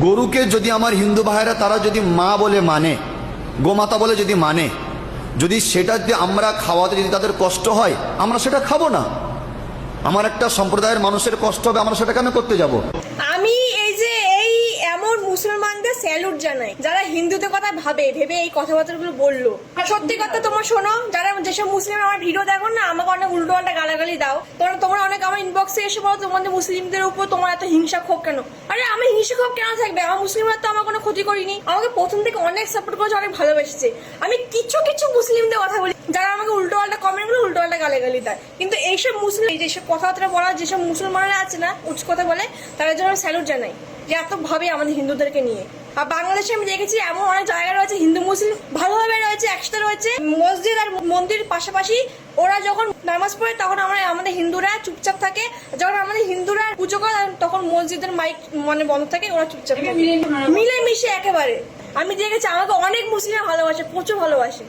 গরুকে যদি আমার হিন্দু ভাইয়েরা তারা যদি মা বলে মানে, গোমাতা বলে যদি মানে, যদি সেটা যদি আমরা খাওয়াতে যদি তাদের কষ্ট হয়, আমরা সেটা খাবো না। আমার একটা সম্প্রদায়ের মানুষের কষ্ট হবে, আমরা সেটা কেন করতে যাব? আমি এই এমন মুসলমানদের স্যালুট জানাই যারা হিন্দুদের কথা ভেবে এই কথাবার্তাগুলো বললো। সত্যি কথা তোমার শোনো, যারা যেসব মুসলিম আমার ভিডিও দেখো না, আমাকে অনেক উল্টো পাল্টা গালাগালি দাও, তোমরা অনেক আমার ইনবক্সে এসে বলো তোমাদের মুসলিমদের উপর তোমার এত হিংসা ক্ষোভ কেন। আরে আমি হিংসা ক্ষোভ কেন থাকবে? আমার মুসলিমরা তো আমার কোনো ক্ষতি করিনি, আমাকে প্রথম থেকে অনেক সাপোর্ট করেছে, অনেক ভালোবেসেছে। আমি কিছু মুসলিমদের কথা বলি যারা আমাকে উল্টো পাল্টা কমেন্ট গুলো উল্টো পাল্টা গালাগালি দেয়, কিন্তু এইসব মুসলিম যেসব কথাবার্তা বলা যেসব মুসলমানরা আছে না উচ্চ কথা বলে, তাদের জন্য আমি স্যালুট জানাই যে এত ভাবে আমাদের হিন্দুদেরকে নিয়ে। আর বাংলাদেশে আমি দেখেছি এমন অনেক জায়গা রয়েছে হিন্দু মুসলিম ভালোভাবে রয়েছে, একসাথে রয়েছে, মসজিদ আর মন্দির পাশাপাশি। ওরা যখন নামাজ পড়ে তখন আমাদের হিন্দুরা চুপচাপ থাকে, যখন আমাদের হিন্দুরা পুজো করে তখন মসজিদের মাইক বন্ধ থাকে, ওরা চুপচাপ থাকে, মিলেমিশে একেবারে। আমি দেখেছি আমাকে অনেক মুসলিম ভালোবাসে, প্রচুর ভালোবাসে।